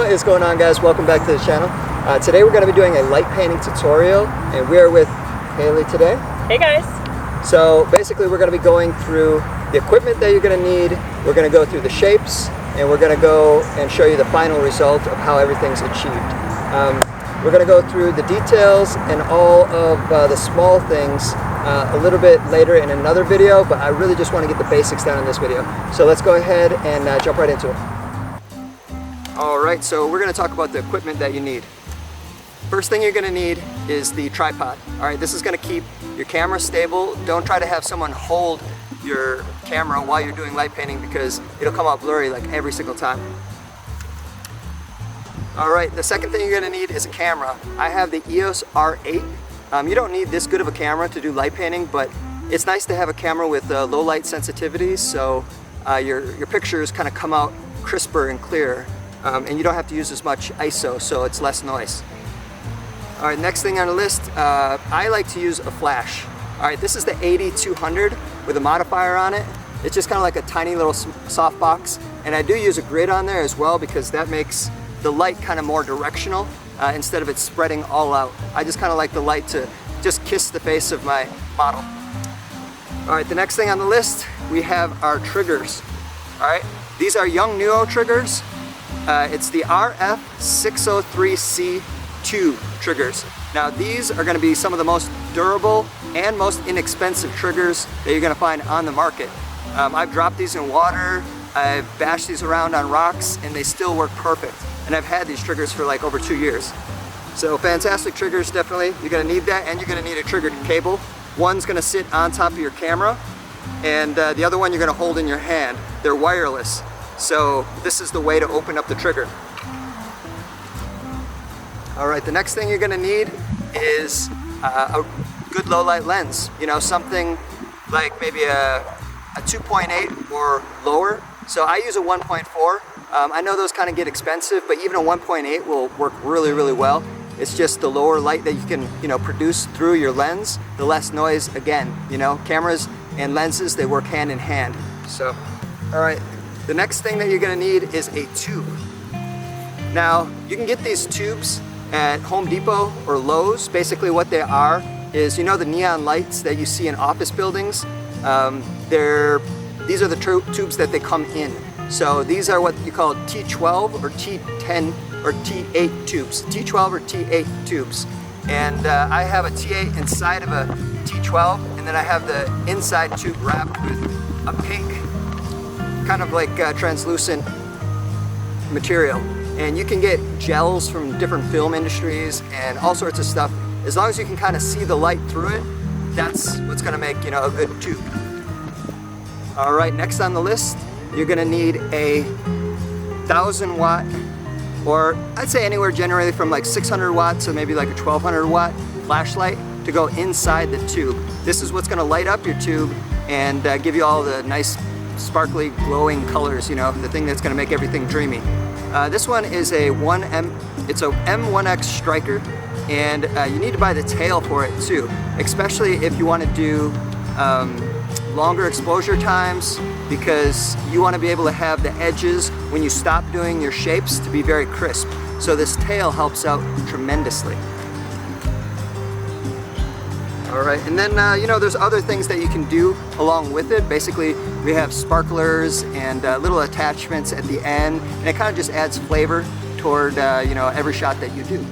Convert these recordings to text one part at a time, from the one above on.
What is going on, guys? Welcome back to the channel. Today we're going to be doing a light painting tutorial, and we are with Haley today. Hey guys. So basically we're going to be going through the equipment that you're going to need. We're going to go through the shapes, and we're going to go and show you the final result of how everything's achieved. We're going to go through the details and all of the small things a little bit later in another video, but I really just want to get the basics down in this video. So let's go ahead and jump right into it. Alright, so we're going to talk about the equipment that you need. First thing you're going to need is the tripod. Alright, this is going to keep your camera stable. Don't try to have someone hold your camera while you're doing light painting because it'll come out blurry like every single time. Alright, the second thing you're going to need is a camera. I have the EOS R8. You don't need this good of a camera to do light painting, but it's nice to have a camera with low light sensitivity, so your pictures kind of come out crisper and clearer. And you don't have to use as much ISO, so it's less noise. Alright, next thing on the list, I like to use a flash. Alright, this is the 8200 with a modifier on it. It's just kind of like a tiny little softbox. And I do use a grid on there as well because that makes the light kind of more directional instead of it spreading all out. I just kind of like the light to just kiss the face of my model. Alright, the next thing on the list, we have our triggers. Alright, these are Young Nuo triggers. It's the RF603C2 triggers. Now these are going to be some of the most durable and most inexpensive triggers that you're going to find on the market. I've dropped these in water, I've bashed these around on rocks, and they still work perfect. And I've had these triggers for like over 2 years. So fantastic triggers, definitely. You're going to need that, and you're going to need a trigger cable. One's going to sit on top of your camera, and the other one you're going to hold in your hand. They're wireless. So this is the way to open up the trigger. Alright, the next thing you're going to need is a good low light lens. You know, something like maybe a 2.8 or lower. So I use a 1.4. I know those kind of get expensive, but even a 1.8 will work really, really well. It's just the lower light that you can, produce through your lens, the less noise. Again, cameras and lenses, they work hand in hand. So, alright. The next thing that you're going to need is a tube. Now, you can get these tubes at Home Depot or Lowe's. Basically what they are is, the neon lights that you see in office buildings? These are the tubes that they come in. So these are what you call T12 or T10 or T8 tubes. T12 or T8 tubes. And I have a T8 inside of a T12, and then I have the inside tube wrapped with a pink kind of like translucent material. And you can get gels from different film industries and all sorts of stuff. As long as you can kind of see the light through it, that's what's going to make a good tube. Alright, next on the list, you're going to need a 1000 watt, or I'd say anywhere generally from like 600 watts to maybe like a 1200 watt flashlight to go inside the tube. This is what's going to light up your tube and give you all the nice sparkly glowing colors, the thing that's going to make everything dreamy. This one is a it's a M1X striker, and you need to buy the tail for it too, especially if you want to do longer exposure times, because you want to be able to have the edges when you stop doing your shapes to be very crisp. So this tail helps out tremendously. Alright, and then there's other things that you can do along with it. Basically, we have sparklers and little attachments at the end, and it kind of just adds flavor toward every shot that you do.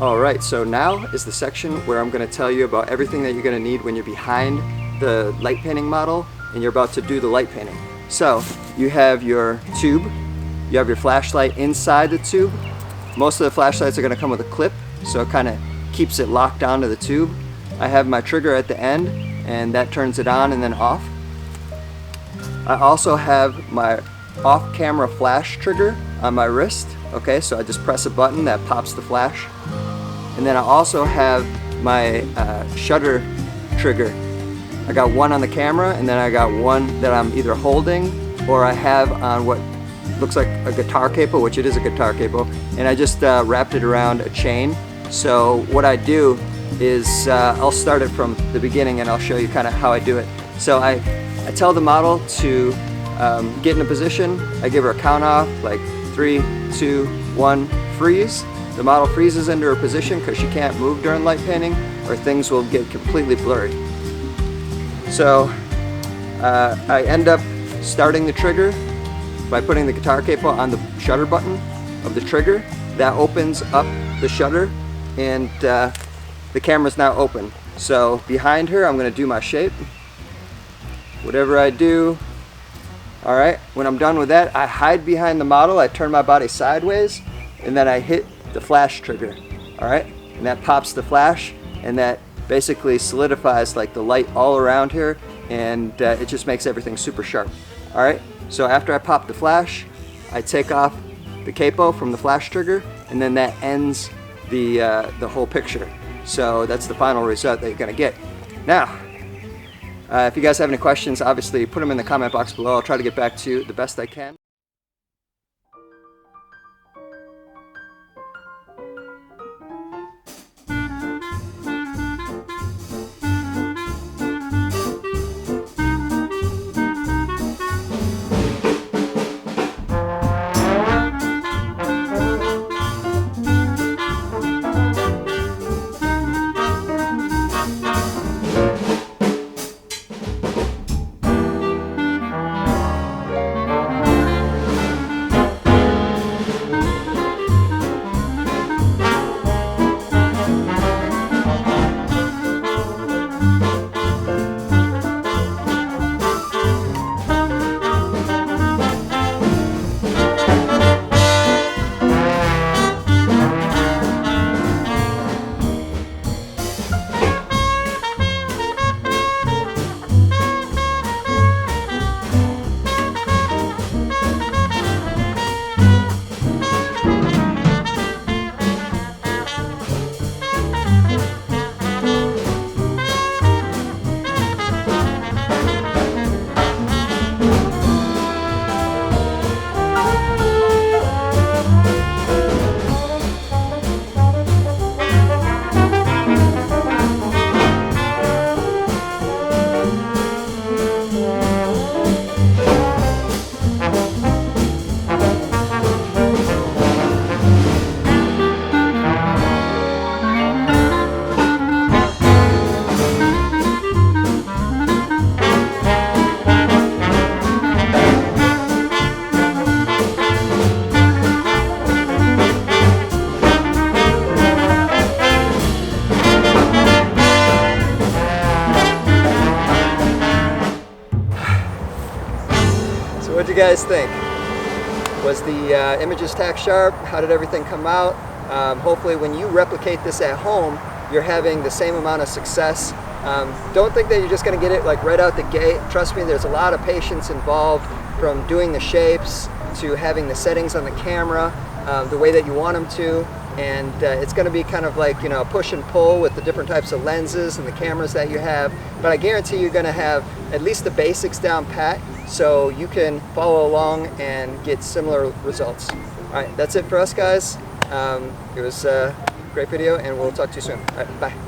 Alright, so now is the section where I'm going to tell you about everything that you're going to need when you're behind the light painting model and you're about to do the light painting. So, you have your tube, you have your flashlight inside the tube. Most of the flashlights are going to come with a clip, so it kind of keeps it locked onto the tube. I have my trigger at the end, and that turns it on and then off. I also have my off-camera flash trigger on my wrist. Okay, so I just press a button that pops the flash. And then I also have my shutter trigger. I got one on the camera, and then I got one that I'm either holding or I have on what looks like a guitar cable, which it is a guitar cable, and I just wrapped it around a chain. So what I do is I'll start it from the beginning and I'll show you kind of how I do it. So I tell the model to get in a position, I give her a count off, like 3, 2, 1, freeze. The model freezes into her position because she can't move during light painting or things will get completely blurry. So I end up starting the trigger by putting the guitar capo on the shutter button of the trigger. That opens up the shutter and the camera's now open. So behind her I'm going to do my shape. Whatever I do, alright, when I'm done with that I hide behind the model, I turn my body sideways and then I hit the flash trigger. Alright, and that pops the flash and that basically solidifies like the light all around here and it just makes everything super sharp. Alright, so after I pop the flash, I take off the capo from the flash trigger and then that ends the whole picture. So that's the final result that you're going to get. Now, if you guys have any questions, obviously put them in the comment box below. I'll try to get back to you the best I can. What do you guys think? Was the images tack sharp? How did everything come out? Hopefully when you replicate this at home, you're having the same amount of success. Don't think that you're just going to get it like right out the gate. Trust me, there's a lot of patience involved, from doing the shapes to having the settings on the camera the way that you want them to. And it's going to be kind of like, you know, push and pull with the different types of lenses and the cameras that you have. But I guarantee you're going to have at least the basics down pat, so you can follow along and get similar results. All right, that's it for us, guys. It was a great video, and we'll talk to you soon. All right, bye.